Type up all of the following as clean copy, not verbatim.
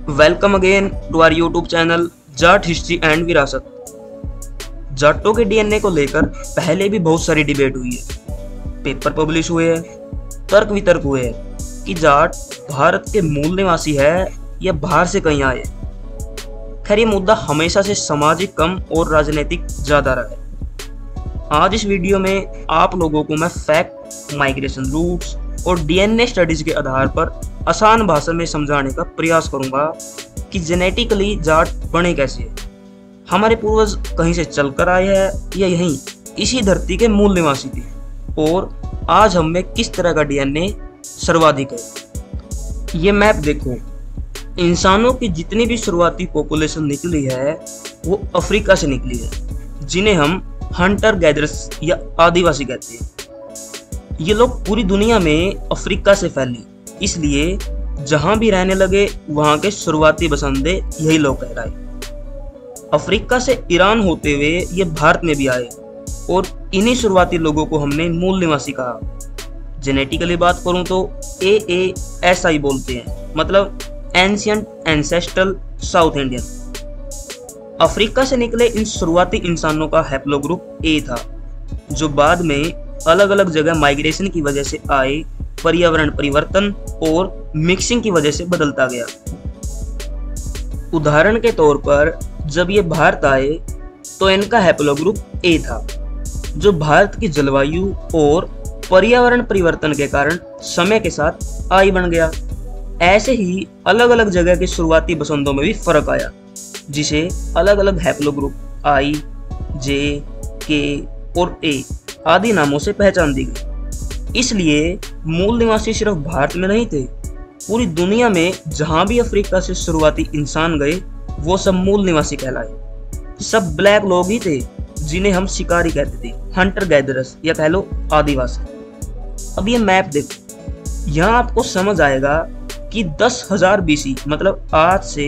Welcome again to our YouTube channel Jat history and विरासत। जाटों के डीएनए को लेकर पहले भी बहुत सारी डिबेट हुई है, पेपर पब्लिश हुए हैं, तर्क वितर्क हुए हैं कि जाट भारत के मूल निवासी है या बाहर से कहीं आए। खैर ये मुद्दा हमेशा से सामाजिक कम और राजनीतिक ज्यादा रहा है। आज इस वीडियो में आप लोगों को मैं फैक्ट, माइग्रेशन रूट्स और डीएनए स्टडीज के आधार पर आसान भाषा में समझाने का प्रयास करूंगा कि जेनेटिकली जाट बने कैसे, हमारे पूर्वज कहीं से चलकर आए हैं या यहीं इसी धरती के मूल निवासी थे, और आज हम में किस तरह का डीएनए सर्वाधिक है। ये मैप देखो, इंसानों की जितनी भी शुरुआती पॉपुलेशन निकली है वो अफ्रीका से निकली है, जिन्हें हम हंटर गैदरर्स या आदिवासी कहते हैं। ये लोग पूरी दुनिया में अफ्रीका से फैले, इसलिए जहां भी रहने लगे वहां के शुरुआती बसंदे यही लोग कहलाए। अफ्रीका से ईरान होते हुए ये भारत में भी आए और इन्हीं शुरुआती लोगों को हमने मूल निवासी कहा। जेनेटिकली बात करूं तो AASI बोलते हैं, मतलब ancient ancestral south Indian. Africa से निकले इन शुरुआती इंसानों का हैप्लोग्रुप A था, जो बाद में अलग अलग जगह माइग्रेशन की वजह से आए, पर्यावरण परिवर्तन और मिक्सिंग की वजह से बदलता गया। उदाहरण के तौर पर जब ये भारत आए तो इनका हैप्लोग्रुप A था, जो भारत की जलवायु और पर्यावरण परिवर्तन के कारण समय के साथ I बन गया। ऐसे ही अलग अलग जगह के शुरुआती बसंतों में भी फर्क आया, जिसे अलग अलग हैप्लोग्रुप I, J, K और A आदि नामों से पहचान दी गई। इसलिए मूल निवासी सिर्फ भारत में नहीं थे, पूरी दुनिया में जहां भी अफ्रीका से शुरुआती इंसान गए वो सब मूल निवासी कहलाए। सब ब्लैक लोग ही थे जिन्हें हम शिकारी कहते थे, हंटर गैदरर्स या कह लो आदिवासी। अब ये मैप देखो, यहाँ आपको समझ आएगा कि 10,000 BC मतलब आज से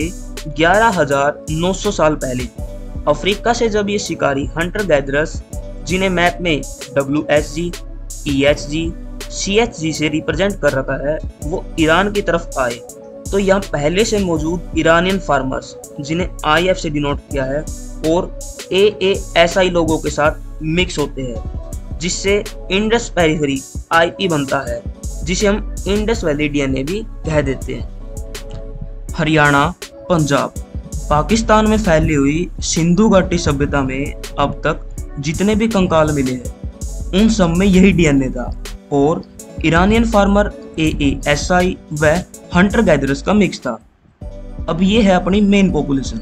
11,900 साल पहले अफ्रीका से जब ये शिकारी हंटर गैदरर्स, जिन्हें मैप में WSG, EHG, CHG से रिप्रेजेंट कर रखा है, वो ईरान की तरफ आए, तो यहाँ पहले से मौजूद ईरानियन फार्मर्स, जिन्हें IF से डिनोट किया है, और AASI लोगों के साथ मिक्स होते हैं, जिससे इंडस पेरिफेरी IP बनता है, जिसे हम इंडस वैली डीएनए भी कह देते हैं। हरियाणा, पंजाब, पाकिस्तान में फैली हुई सिंधु घाटी सभ्यता में अब तक जितने भी कंकाल मिले हैं उन सब में यही डीएनए था, और ईरानियन फार्मर AASI व हंटर गैदरर्स का मिक्स था। अब ये है अपनी मेन पॉपुलेशन।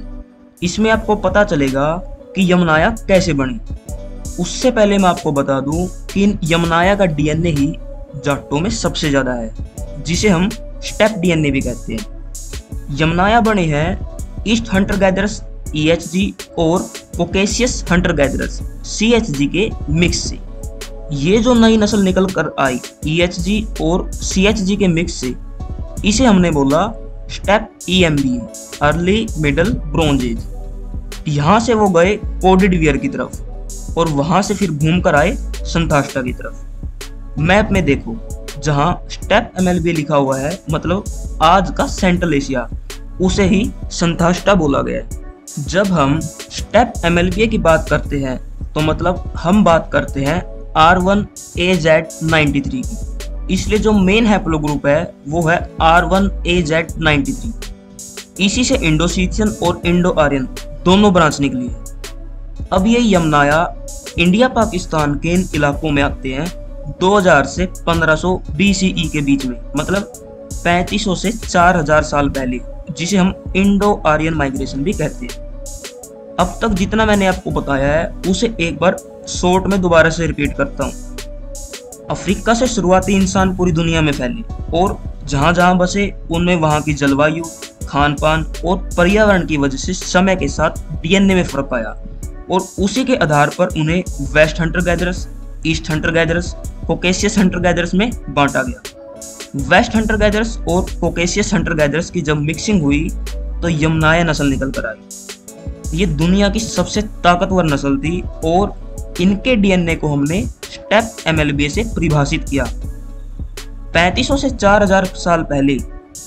इसमें आपको पता चलेगा कि यमनाया कैसे बनी। उससे पहले मैं आपको बता दूं कि यमनाया का डीएनए ही जाटों में सबसे ज्यादा है, जिसे हम स्टेप डीएनए भी कहते हैं। यमनाया बने हैं ईस्ट हंटर गैदरर्स EHG और कोकेशियस हंटर गैदरर्स CHG के मिक्स से। ये जो नई नस्ल निकल कर आई EHG और CHG के मिक्स से, इसे हमने बोला step EMB, early middle bronze as. यहाँ से वो गए कोडिड की तरफ और वहां से फिर घूम कर आए संथास्टा की तरफ। मैप में देखो, जहाँ स्टेप MLB लिखा हुआ है, मतलब आज का सेंट्रल एशिया, उसे ही संथास्टा बोला गया है। जब हम स्टेप MLB की बात करते हैं तो मतलब हम बात करते हैं R1AZ93 की, इसलिए जो मेन हैप्लोग्रुप है वो है R1AZ93। इसी से इंडोसीथियन और इंडो आर्यन दोनों ब्रांच निकली है। अब ये यमनाया इंडिया पाकिस्तान के इन इलाकों में आते हैं 2000 से 1500 BCE के बीच में, मतलब 3500 से 4000 साल पहले, जिसे हम इंडो आर्यन माइग्रेशन भी कहते हैं। अब तक जितना मैंने आपको बताया है उसे एक बार शॉर्ट में दोबारा से रिपीट करता हूँ। अफ्रीका से शुरुआती इंसान पूरी दुनिया में फैले और जहाँ जहाँ बसे उनमें वहाँ की जलवायु, खान पान और पर्यावरण की वजह से समय के साथ डीएनए में फर्क आया, और उसी के आधार पर उन्हें west hunter gatherers, east hunter gatherers, Caucasus hunter gatherers में बांटा गया। वेस्ट हंटर गैदरर्स और कोकेशियस हंटर गैदरर्स की जब मिक्सिंग हुई तो यमनाया नस्ल निकल कर आई। ये दुनिया की सबसे ताकतवर नस्ल थी और इनके डीएनए को हमने स्टेप MLB से परिभाषित किया। 3500 से 4000 साल पहले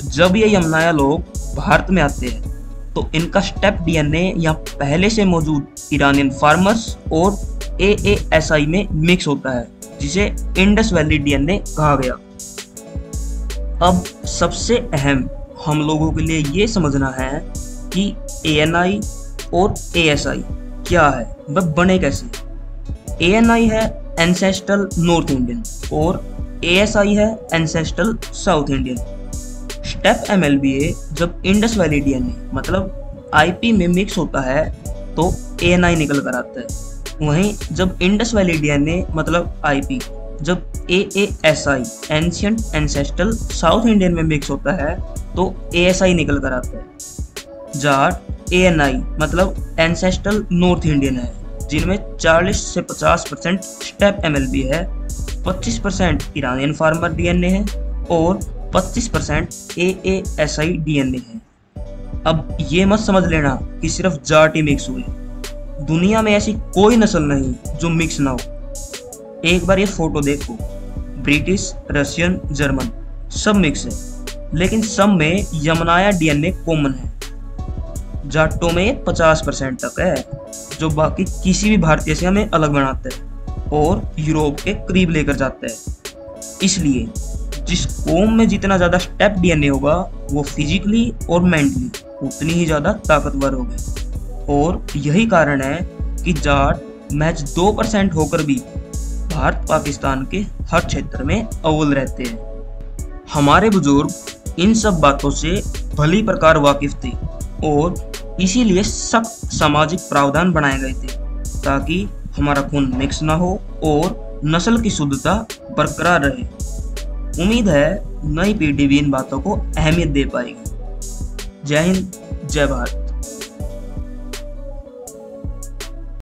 जब ये यमनाया लोग भारत में आते हैं तो इनका स्टेप डीएनए या पहले से मौजूद ईरानियन फार्मर्स और AASI में मिक्स होता है, जिसे इंडस वैली डीएनए कहा गया। अब सबसे अहम हम लोगों के लिए ये समझना है कि ANI और ASI क्या है, वह बने कैसे। ANI है एंसेस्ट्रल नॉर्थ इंडियन और ASI है ancestral south Indian. Step MLBA जब इंडस वैली डीएनए मतलब IP में मिक्स होता है तो ANI निकल कर आता है। वहीं जब इंडस वैली डीएनए मतलब IP जब AASI ancient ancestral south Indian में मिक्स होता है तो ASI निकल कर आता है। जाट ANI मतलब एंसेस्ट्रल नॉर्थ इंडियन है, जिनमें 40 से 50% स्टेप MLB है, 25% ईरानियन फार्मर डीएनए है और 25% AASI डीएनए है। अब ये मत समझ लेना कि सिर्फ जाट ही मिक्स हुए, दुनिया में ऐसी कोई नस्ल नहीं जो मिक्स ना हो। एक बार ये फोटो देखो, ब्रिटिश, रशियन, जर्मन सब मिक्स है, लेकिन सब में यमनाया डीएनए कॉमन है। जाटों में 50% तक है, जो बाकी किसी भी भारतीय से हमें अलग बनाता है और यूरोप के करीब लेकर जाता है। इसलिए जिस कौम में जितना ज़्यादा स्टेप डीएनए होगा वो फिजिकली और मेंटली उतनी ही ज़्यादा ताकतवर होगी। और यही कारण है कि जाट महज 2% होकर भी भारत पाकिस्तान के हर क्षेत्र में अव्वल रहते हैं। हमारे बुजुर्ग इन सब बातों से भली प्रकार वाकिफ थे और इसीलिए सख्त सामाजिक प्रावधान बनाए गए थे ताकि हमारा खून मिक्स ना हो और नस्ल की शुद्धता बरकरार रहे। उम्मीद है नई पीढ़ी भी इन बातों को अहमियत दे पाएगी। जय हिंद, जय भारत।